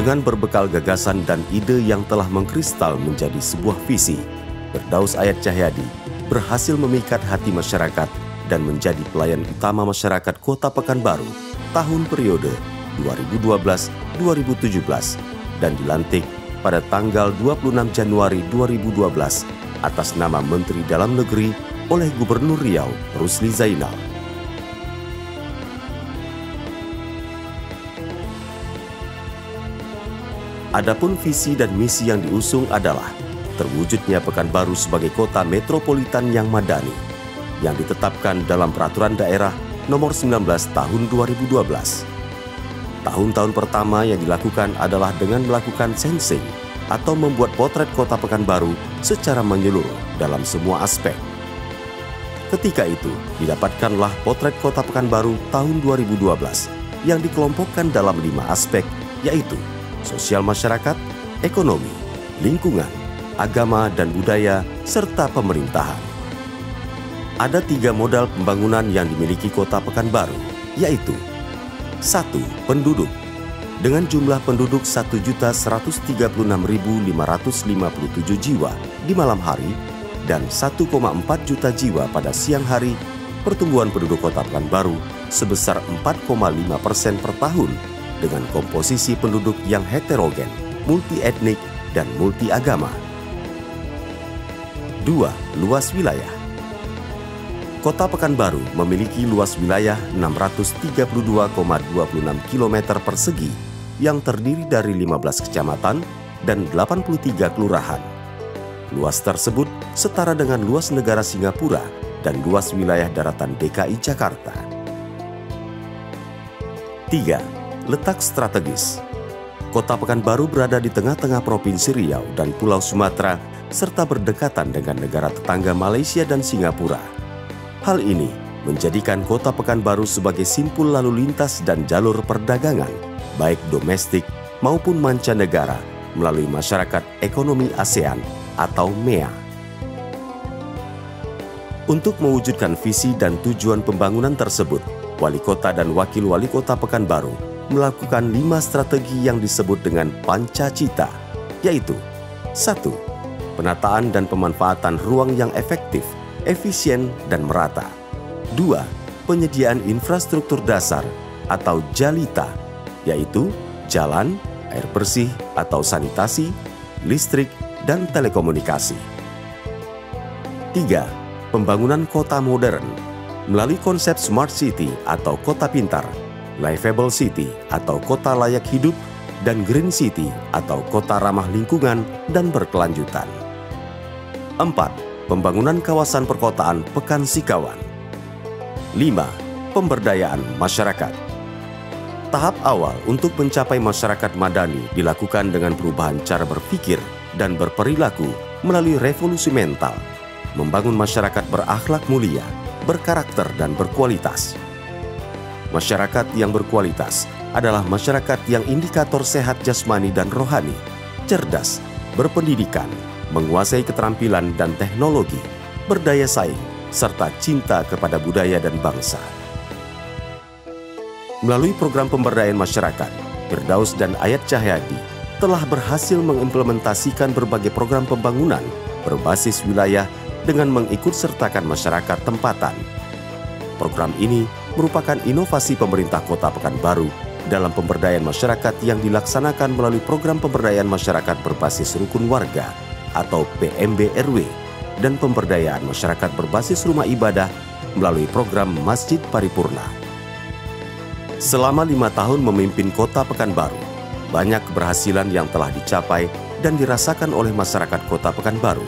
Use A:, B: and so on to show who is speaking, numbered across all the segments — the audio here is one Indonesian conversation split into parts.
A: Dengan berbekal gagasan dan ide yang telah mengkristal menjadi sebuah visi, Firdaus Ayat Cahyadi berhasil memikat hati masyarakat dan menjadi pelayan utama masyarakat Kota Pekanbaru tahun periode 2012-2017 dan dilantik pada tanggal 26 Januari 2012 atas nama Menteri Dalam Negeri oleh Gubernur Riau Rusli Zainal. Adapun visi dan misi yang diusung adalah terwujudnya Pekanbaru sebagai kota metropolitan yang madani, yang ditetapkan dalam Peraturan Daerah Nomor 19 Tahun 2012. Tahun-tahun pertama yang dilakukan adalah dengan melakukan sensing atau membuat potret kota Pekanbaru secara menyeluruh dalam semua aspek. Ketika itu, didapatkanlah potret kota Pekanbaru tahun 2012 yang dikelompokkan dalam 5 aspek, yaitu sosial masyarakat, ekonomi, lingkungan, agama dan budaya, serta pemerintahan. Ada 3 modal pembangunan yang dimiliki kota Pekanbaru, yaitu 1. Penduduk, dengan jumlah penduduk 1.136.557 jiwa di malam hari dan 1,4 juta jiwa pada siang hari. Pertumbuhan penduduk kota Pekanbaru sebesar 4,5% per tahun dengan komposisi penduduk yang heterogen, multi-etnik, dan multi-agama. 2. Luas wilayah. Kota Pekanbaru memiliki luas wilayah 632,26 km persegi yang terdiri dari 15 kecamatan dan 83 kelurahan. Luas tersebut setara dengan luas negara Singapura dan luas wilayah daratan DKI Jakarta. 3. Letak strategis. Kota Pekanbaru berada di tengah-tengah Provinsi Riau dan Pulau Sumatera serta berdekatan dengan negara tetangga Malaysia dan Singapura. Hal ini menjadikan Kota Pekanbaru sebagai simpul lalu lintas dan jalur perdagangan, baik domestik maupun mancanegara melalui Masyarakat Ekonomi ASEAN atau MEA. Untuk mewujudkan visi dan tujuan pembangunan tersebut, Wali Kota dan Wakil Wali Kota Pekanbaru melakukan 5 strategi yang disebut dengan Pancacita, yaitu 1. Penataan dan pemanfaatan ruang yang efektif, efisien, dan merata. 2. Penyediaan infrastruktur dasar atau JALITA, yaitu jalan, air bersih atau sanitasi, listrik, dan telekomunikasi. 3. Pembangunan kota modern melalui konsep Smart City atau kota pintar, Livable City atau kota layak hidup, dan Green City atau kota ramah lingkungan dan berkelanjutan. 4. Pembangunan kawasan perkotaan Pekan Sikawan. 5. Pemberdayaan masyarakat. Tahap awal untuk mencapai masyarakat madani dilakukan dengan perubahan cara berpikir dan berperilaku melalui revolusi mental, membangun masyarakat berakhlak mulia, berkarakter dan berkualitas. Masyarakat yang berkualitas adalah masyarakat yang indikator sehat jasmani dan rohani, cerdas, berpendidikan, menguasai keterampilan dan teknologi, berdaya saing, serta cinta kepada budaya dan bangsa. Melalui program pemberdayaan masyarakat, Firdaus dan Ayat Cahyadi telah berhasil mengimplementasikan berbagai program pembangunan berbasis wilayah dengan mengikutsertakan masyarakat tempatan. Program ini merupakan inovasi pemerintah Kota Pekanbaru dalam pemberdayaan masyarakat yang dilaksanakan melalui program pemberdayaan masyarakat berbasis rukun warga atau PMB-RW dan pemberdayaan masyarakat berbasis rumah ibadah melalui program Masjid Paripurna. Selama 5 tahun memimpin Kota Pekanbaru, banyak keberhasilan yang telah dicapai dan dirasakan oleh masyarakat Kota Pekanbaru.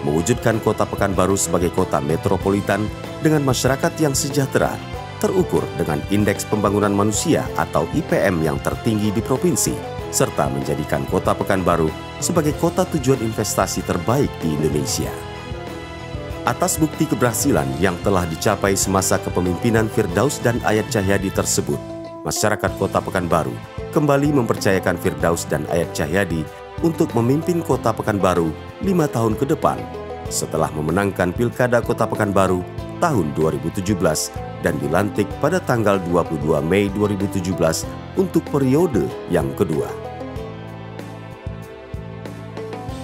A: Mewujudkan Kota Pekanbaru sebagai kota metropolitan dengan masyarakat yang sejahtera, terukur dengan Indeks Pembangunan Manusia atau IPM yang tertinggi di provinsi, serta menjadikan Kota Pekanbaru sebagai kota tujuan investasi terbaik di Indonesia. Atas bukti keberhasilan yang telah dicapai semasa kepemimpinan Firdaus dan Ayat Cahyadi tersebut, masyarakat Kota Pekanbaru kembali mempercayakan Firdaus dan Ayat Cahyadi untuk memimpin Kota Pekanbaru 5 tahun ke depan setelah memenangkan Pilkada Kota Pekanbaru tahun 2017 dan dilantik pada tanggal 22 Mei 2017 untuk periode yang kedua.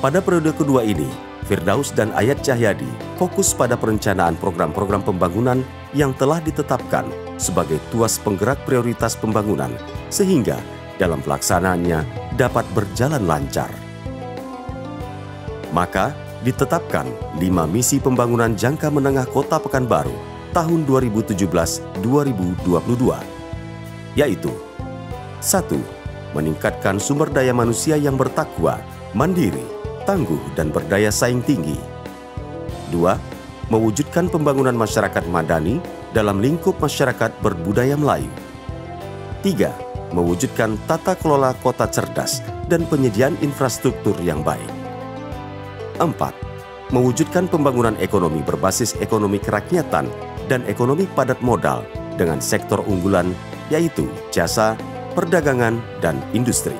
A: Pada periode kedua ini, Firdaus dan Ayat Cahyadi fokus pada perencanaan program-program pembangunan yang telah ditetapkan sebagai tuas penggerak prioritas pembangunan sehingga dalam pelaksanaannya dapat berjalan lancar. Maka, ditetapkan 5 misi pembangunan jangka menengah Kota Pekanbaru tahun 2017-2022, yaitu 1. Meningkatkan sumber daya manusia yang bertakwa, mandiri, tangguh, dan berdaya saing tinggi. 2. Mewujudkan pembangunan masyarakat madani dalam lingkup masyarakat berbudaya Melayu. 3. Mewujudkan tata kelola kota cerdas dan penyediaan infrastruktur yang baik. 4. Mewujudkan pembangunan ekonomi berbasis ekonomi kerakyatan dan ekonomi padat modal dengan sektor unggulan yaitu jasa, perdagangan, dan industri.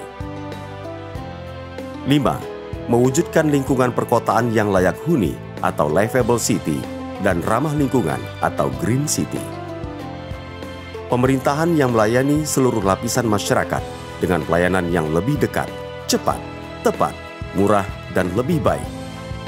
A: 5. Mewujudkan lingkungan perkotaan yang layak huni atau livable city dan ramah lingkungan atau green city. Pemerintahan yang melayani seluruh lapisan masyarakat dengan pelayanan yang lebih dekat, cepat, tepat, murah, dan lebih baik.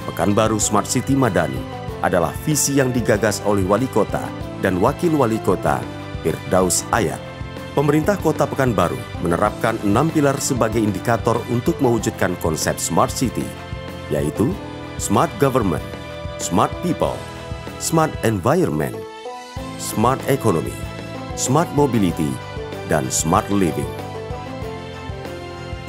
A: Pekanbaru Smart City Madani adalah visi yang digagas oleh Wali Kota dan Wakil Wali Kota Firdaus Ayat. Pemerintah Kota Pekanbaru menerapkan 6 pilar sebagai indikator untuk mewujudkan konsep Smart City, yaitu Smart Government, Smart People, Smart Environment, Smart Economy, Smart Mobility, dan Smart Living.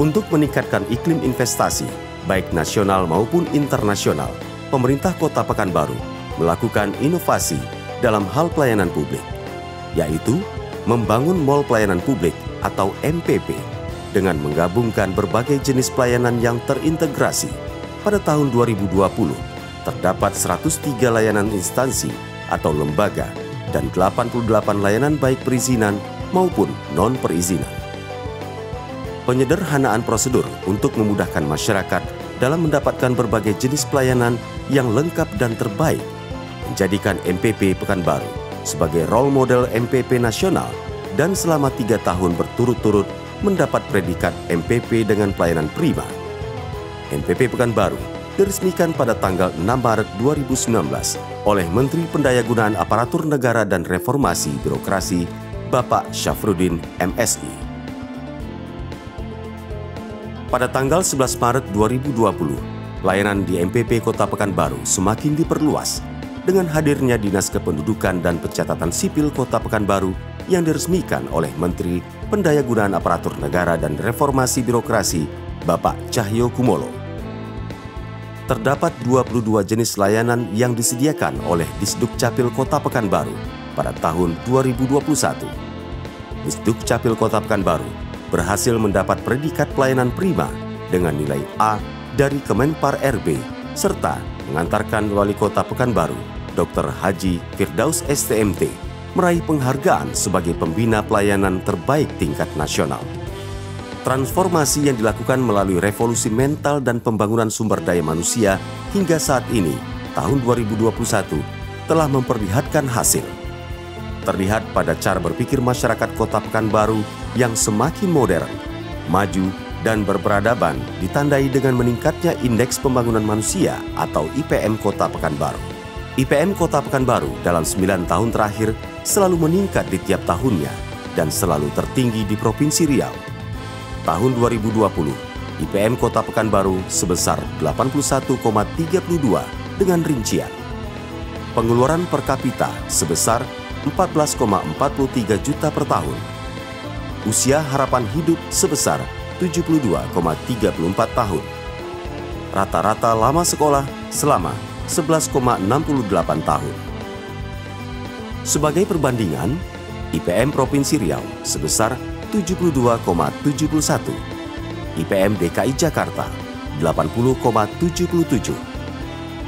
A: Untuk meningkatkan iklim investasi, baik nasional maupun internasional, pemerintah Kota Pekanbaru melakukan inovasi dalam hal pelayanan publik, yaitu membangun Mall Pelayanan Publik atau MPP dengan menggabungkan berbagai jenis pelayanan yang terintegrasi. Pada tahun 2020, terdapat 103 layanan instansi atau lembaga dan 88 layanan baik perizinan maupun non-perizinan. Penyederhanaan prosedur untuk memudahkan masyarakat dalam mendapatkan berbagai jenis pelayanan yang lengkap dan terbaik menjadikan MPP Pekanbaru sebagai role model MPP nasional dan selama 3 tahun berturut-turut mendapat predikat MPP dengan pelayanan prima. MPP Pekanbaru diresmikan pada tanggal 6 Maret 2019 oleh Menteri Pendayagunaan Aparatur Negara dan Reformasi Birokrasi Bapak Syafruddin MSI. Pada tanggal 11 Maret 2020, layanan di MPP Kota Pekanbaru semakin diperluas dengan hadirnya Dinas Kependudukan dan Pencatatan Sipil Kota Pekanbaru yang diresmikan oleh Menteri Pendayagunaan Aparatur Negara dan Reformasi Birokrasi Bapak Cahyokumolo. Terdapat 22 jenis layanan yang disediakan oleh Disduk Capil Kota Pekanbaru pada tahun 2021. Disduk Capil Kota Pekanbaru berhasil mendapat predikat pelayanan prima dengan nilai A dari Kemenpar RB serta mengantarkan Wali Kota Pekanbaru Dr. Haji Firdaus STMT meraih penghargaan sebagai pembina pelayanan terbaik tingkat nasional. Transformasi yang dilakukan melalui revolusi mental dan pembangunan sumber daya manusia hingga saat ini, tahun 2021, telah memperlihatkan hasil. Terlihat pada cara berpikir masyarakat Kota Pekanbaru yang semakin modern, maju, dan berperadaban ditandai dengan meningkatnya Indeks Pembangunan Manusia atau IPM Kota Pekanbaru. IPM Kota Pekanbaru dalam 9 tahun terakhir selalu meningkat di tiap tahunnya dan selalu tertinggi di Provinsi Riau. Tahun 2020, IPM Kota Pekanbaru sebesar 81,32 dengan rincian. Pengeluaran per kapita sebesar 14,43 juta per tahun. Usia harapan hidup sebesar 72,34 tahun. Rata-rata lama sekolah selama 11,68 tahun. Sebagai perbandingan, IPM Provinsi Riau sebesar 72,71, IPM DKI Jakarta 80,77,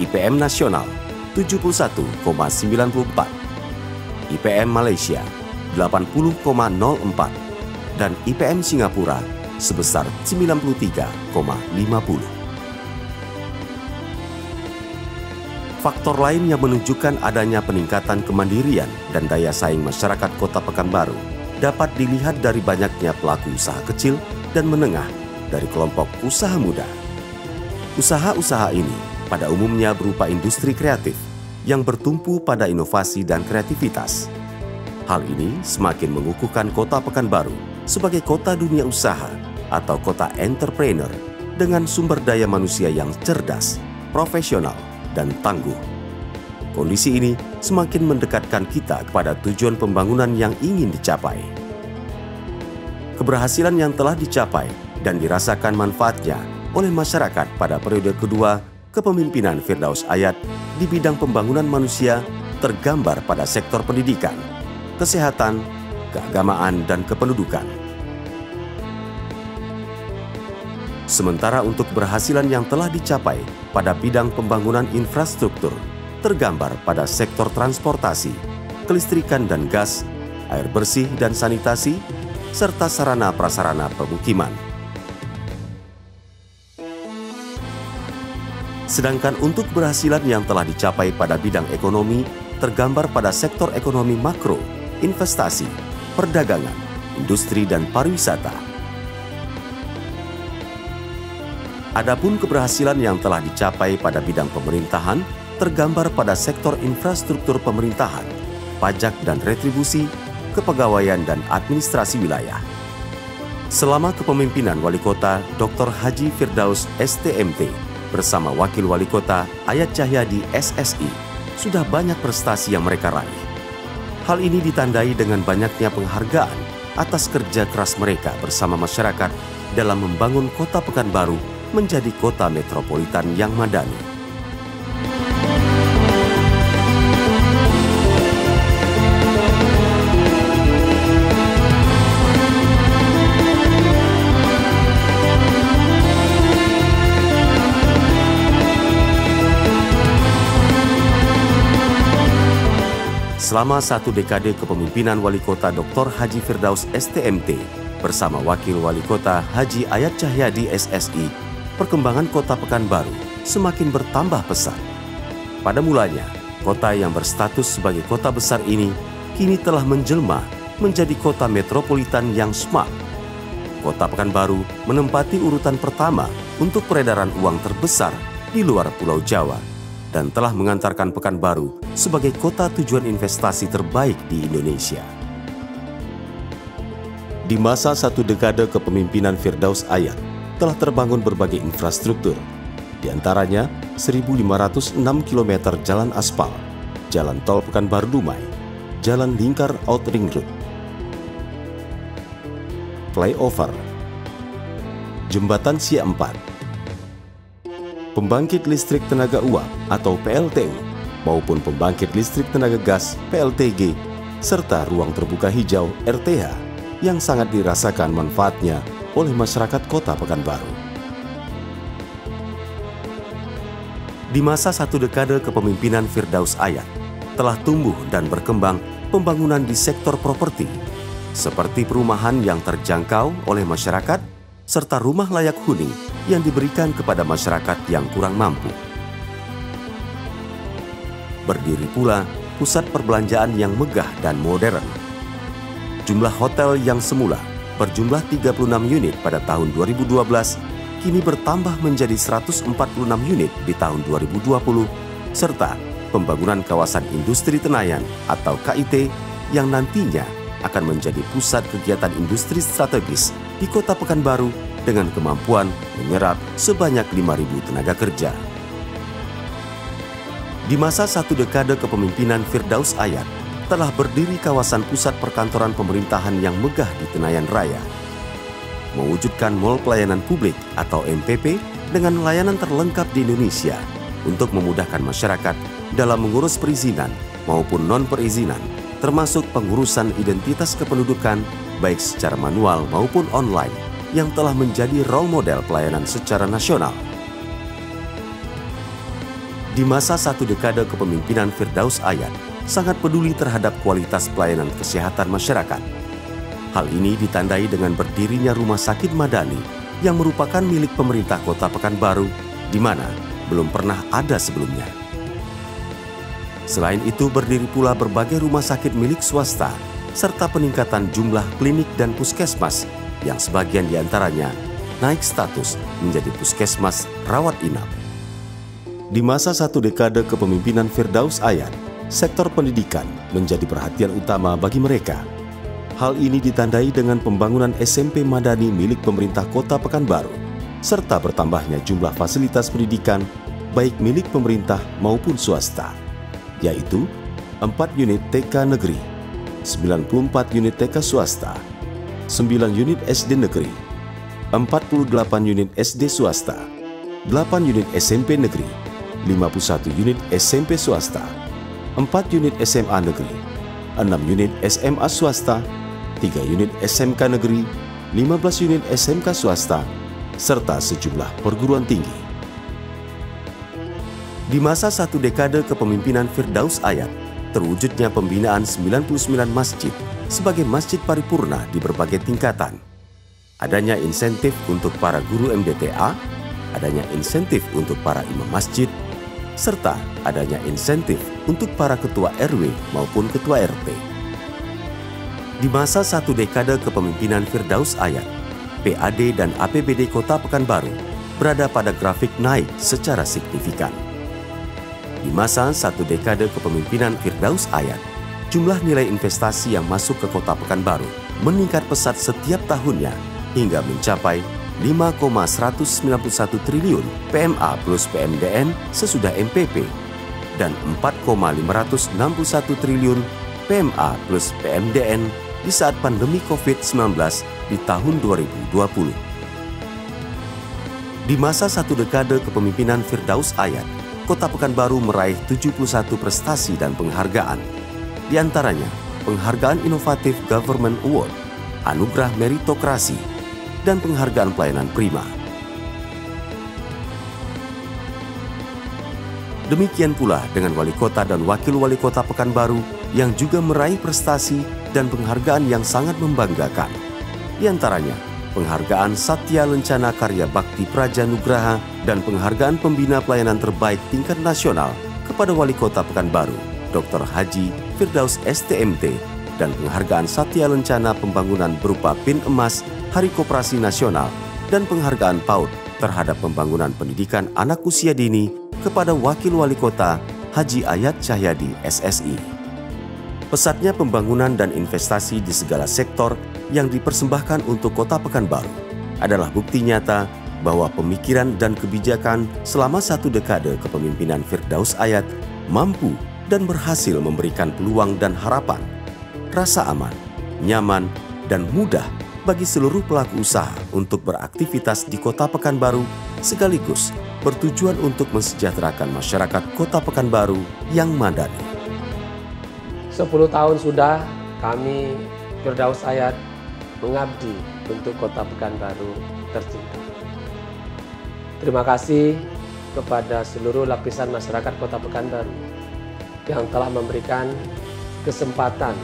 A: IPM Nasional 71,94, IPM Malaysia 80,04, dan IPM Singapura sebesar 93,50. Faktor lain yang menunjukkan adanya peningkatan kemandirian dan daya saing masyarakat Kota Pekanbaru dapat dilihat dari banyaknya pelaku usaha kecil dan menengah dari kelompok usaha muda. Usaha-usaha ini pada umumnya berupa industri kreatif yang bertumpu pada inovasi dan kreativitas. Hal ini semakin mengukuhkan Kota Pekanbaru sebagai kota dunia usaha atau kota entrepreneur dengan sumber daya manusia yang cerdas, profesional, dan tangguh. Kondisi ini semakin mendekatkan kita kepada tujuan pembangunan yang ingin dicapai. Keberhasilan yang telah dicapai dan dirasakan manfaatnya oleh masyarakat pada periode kedua kepemimpinan Firdaus Ayat di bidang pembangunan manusia tergambar pada sektor pendidikan, kesehatan, keagamaan, dan kependudukan. Sementara untuk keberhasilan yang telah dicapai pada bidang pembangunan infrastruktur tergambar pada sektor transportasi, kelistrikan dan gas, air bersih dan sanitasi, serta sarana prasarana permukiman. Sedangkan untuk keberhasilan yang telah dicapai pada bidang ekonomi tergambar pada sektor ekonomi makro, investasi, perdagangan, industri dan pariwisata. Adapun keberhasilan yang telah dicapai pada bidang pemerintahan tergambar pada sektor infrastruktur pemerintahan, pajak dan retribusi, kepegawaian dan administrasi wilayah. Selama kepemimpinan Wali Kota Dr. Haji Firdaus STMT bersama Wakil Wali Kota Ayat Cahyadi SSI, sudah banyak prestasi yang mereka raih. Hal ini ditandai dengan banyaknya penghargaan atas kerja keras mereka bersama masyarakat dalam membangun Kota Pekanbaru menjadi kota metropolitan yang madani. Selama 1 dekade kepemimpinan Wali Kota Dr. Haji Firdaus STMT bersama Wakil Wali Kota Haji Ayat Cahyadi SSI, perkembangan Kota Pekanbaru semakin bertambah pesat. Pada mulanya, kota yang berstatus sebagai kota besar ini kini telah menjelma menjadi kota metropolitan yang smart. Kota Pekanbaru menempati urutan pertama untuk peredaran uang terbesar di luar Pulau Jawa dan telah mengantarkan Pekanbaru sebagai kota tujuan investasi terbaik di Indonesia. Di masa 1 dekade kepemimpinan Firdaus Ayat, telah terbangun berbagai infrastruktur, di antaranya 1.506 km jalan aspal, jalan tol Pekanbaru-Dumai, jalan lingkar Outring Road, flyover, jembatan Siak 4, pembangkit listrik tenaga uap atau PLTU maupun pembangkit listrik tenaga gas PLTG, serta ruang terbuka hijau RTH yang sangat dirasakan manfaatnya oleh masyarakat Kota Pekanbaru. Di masa 1 dekade kepemimpinan Firdaus Ayat, telah tumbuh dan berkembang pembangunan di sektor properti, seperti perumahan yang terjangkau oleh masyarakat, serta rumah layak huni yang diberikan kepada masyarakat yang kurang mampu. Berdiri pula pusat perbelanjaan yang megah dan modern. Jumlah hotel yang semula berjumlah 36 unit pada tahun 2012, kini bertambah menjadi 146 unit di tahun 2020, serta pembangunan kawasan industri Tenayan atau KIT yang nantinya akan menjadi pusat kegiatan industri strategis di Kota Pekanbaru dengan kemampuan menyerap sebanyak 5.000 tenaga kerja. Di masa 1 dekade kepemimpinan Firdaus Ayat, telah berdiri kawasan pusat perkantoran pemerintahan yang megah di Tenayan Raya, mewujudkan Mall Pelayanan Publik atau MPP dengan layanan terlengkap di Indonesia untuk memudahkan masyarakat dalam mengurus perizinan maupun non-perizinan, termasuk pengurusan identitas kependudukan baik secara manual maupun online, yang telah menjadi role model pelayanan secara nasional. Di masa 1 dekade kepemimpinan Firdaus Ayat, sangat peduli terhadap kualitas pelayanan kesehatan masyarakat. Hal ini ditandai dengan berdirinya Rumah Sakit Madani yang merupakan milik pemerintah Kota Pekanbaru, di mana belum pernah ada sebelumnya. Selain itu, berdiri pula berbagai rumah sakit milik swasta, serta peningkatan jumlah klinik dan puskesmas yang sebagian diantaranya naik status menjadi puskesmas rawat inap. Di masa 1 dekade kepemimpinan Firdaus Ayat, sektor pendidikan menjadi perhatian utama bagi mereka. Hal ini ditandai dengan pembangunan SMP Madani milik pemerintah Kota Pekanbaru, serta bertambahnya jumlah fasilitas pendidikan baik milik pemerintah maupun swasta, yaitu 4 unit TK negeri, 94 unit TK swasta, 9 unit SD negeri, 48 unit SD swasta, 8 unit SMP negeri, 51 unit SMP swasta, 4 unit SMA negeri, 6 unit SMA swasta, 3 unit SMK negeri, 15 unit SMK swasta, serta sejumlah perguruan tinggi. Di masa 1 dekade kepemimpinan Firdaus Ayat, terwujudnya pembinaan 99 masjid sebagai masjid paripurna di berbagai tingkatan. Adanya insentif untuk para guru MDTA, adanya insentif untuk para imam masjid, serta adanya insentif untuk para ketua RW maupun ketua RT. Di masa 1 dekade kepemimpinan Firdaus Ayat, PAD dan APBD Kota Pekanbaru berada pada grafik naik secara signifikan. Di masa 1 dekade kepemimpinan Firdaus Ayat, jumlah nilai investasi yang masuk ke Kota Pekanbaru meningkat pesat setiap tahunnya hingga mencapai 5,191 triliun PMA plus PMDN sesudah MPP dan 4,561 triliun PMA plus PMDN di saat pandemi COVID-19 di tahun 2020. Di masa 1 dekade kepemimpinan Firdaus Ayat, Kota Pekanbaru meraih 71 prestasi dan penghargaan. Di antaranya, penghargaan inovatif Government Award, anugerah meritokrasi, dan penghargaan pelayanan prima. Demikian pula dengan wali kota dan wakil wali kota Pekanbaru yang juga meraih prestasi dan penghargaan yang sangat membanggakan. Di antaranya, penghargaan Satya Lencana Karya Bakti Praja Nugraha dan penghargaan pembina pelayanan terbaik tingkat nasional kepada wali kota Pekanbaru, Dr. Haji Firdaus STMT, dan penghargaan Satya Lencana Pembangunan berupa PIN Emas Hari Koperasi Nasional dan penghargaan PAUD terhadap pembangunan pendidikan anak usia dini kepada Wakil Wali Kota Haji Ayat Cahyadi SSI. Pesatnya pembangunan dan investasi di segala sektor yang dipersembahkan untuk Kota Pekanbaru adalah bukti nyata bahwa pemikiran dan kebijakan selama 1 dekade kepemimpinan Firdaus Ayat mampu dan berhasil memberikan peluang dan harapan, rasa aman, nyaman, dan mudah bagi seluruh pelaku usaha untuk beraktivitas di Kota Pekanbaru sekaligus bertujuan untuk mensejahterakan masyarakat Kota Pekanbaru yang madani.
B: 10 tahun sudah kami Firdaus Ayat mengabdi untuk Kota Pekanbaru tercinta. Terima kasih kepada seluruh lapisan masyarakat Kota Pekanbaru yang telah memberikan kesempatan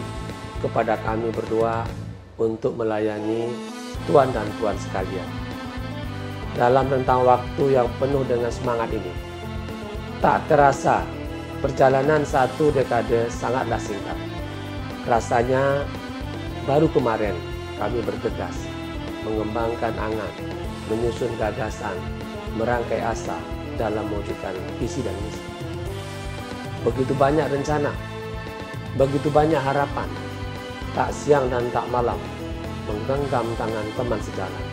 B: kepada kami berdua untuk melayani Tuan dan Puan sekalian. Dalam rentang waktu yang penuh dengan semangat ini, tak terasa perjalanan 1 dekade sangatlah singkat. Rasanya baru kemarin kami bergegas mengembangkan angan, menyusun gagasan, merangkai asa dalam mewujudkan visi dan misi. Begitu banyak rencana, begitu banyak harapan, tak siang dan tak malam menggenggam tangan teman sejalan.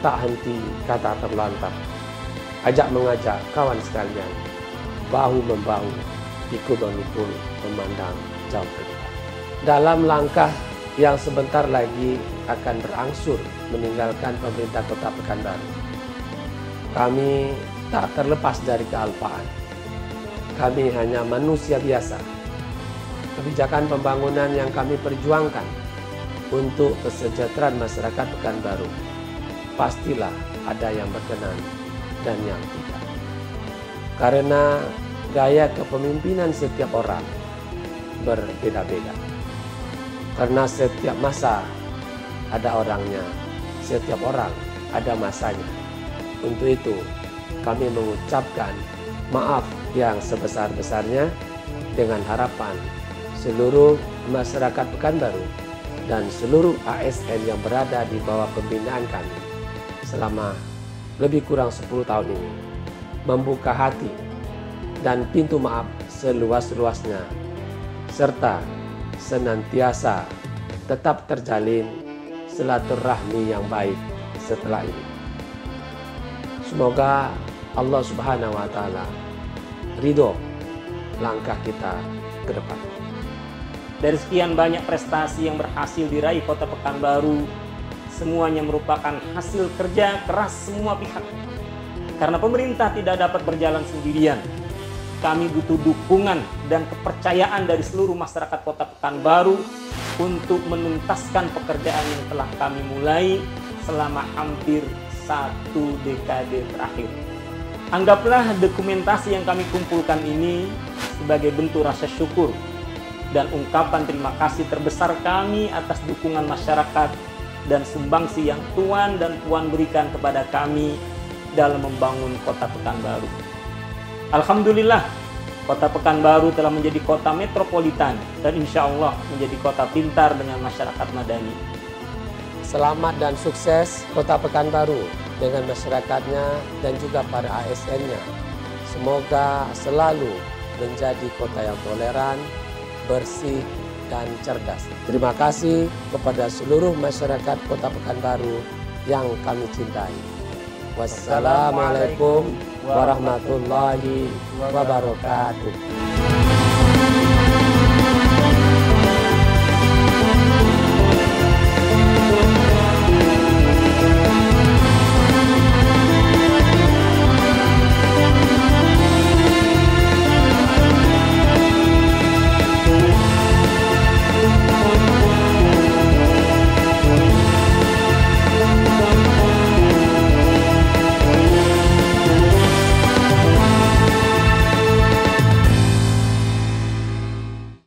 B: Tak henti kata terlontar, ajak mengajak kawan sekalian, bahu-membahu, pikul-memikul memandang jauh ke depan. Dalam langkah yang sebentar lagi akan berangsur meninggalkan pemerintah Kota Pekanbaru, kami tak terlepas dari kealpaan. Kami hanya manusia biasa. Kebijakan pembangunan yang kami perjuangkan untuk kesejahteraan masyarakat Pekanbaru pastilah ada yang berkenan dan yang tidak. Karena gaya kepemimpinan setiap orang berbeda-beda. Karena setiap masa ada orangnya, setiap orang ada masanya. Untuk itu, kami mengucapkan maaf yang sebesar-besarnya dengan harapan seluruh masyarakat Pekanbaru dan seluruh ASN yang berada di bawah pembinaan kami selama lebih kurang 10 tahun ini, membuka hati dan pintu maaf seluas-luasnya, serta senantiasa tetap terjalin silaturahmi yang baik setelah ini. Semoga Allah Subhanahu wa Ta'ala ridho langkah kita ke depan.
C: Dari sekian banyak prestasi yang berhasil diraih Kota Pekanbaru, semuanya merupakan hasil kerja keras semua pihak. Karena pemerintah tidak dapat berjalan sendirian, kami butuh dukungan dan kepercayaan dari seluruh masyarakat Kota Pekanbaru untuk menuntaskan pekerjaan yang telah kami mulai selama hampir 1 dekade terakhir. Anggaplah dokumentasi yang kami kumpulkan ini sebagai bentuk rasa syukur dan ungkapan terima kasih terbesar kami atas dukungan masyarakat dan sumbangsi yang Tuan dan Puan berikan kepada kami dalam membangun Kota Pekanbaru. Alhamdulillah, Kota Pekanbaru telah menjadi kota metropolitan dan insya Allah menjadi kota pintar dengan masyarakat madani.
B: Selamat dan sukses Kota Pekanbaru dengan masyarakatnya dan juga para ASN-nya. Semoga selalu menjadi kota yang toleran, bersih, dan cerdas. Terima kasih kepada seluruh masyarakat Kota Pekanbaru yang kami cintai. Wassalamualaikum warahmatullahi wabarakatuh.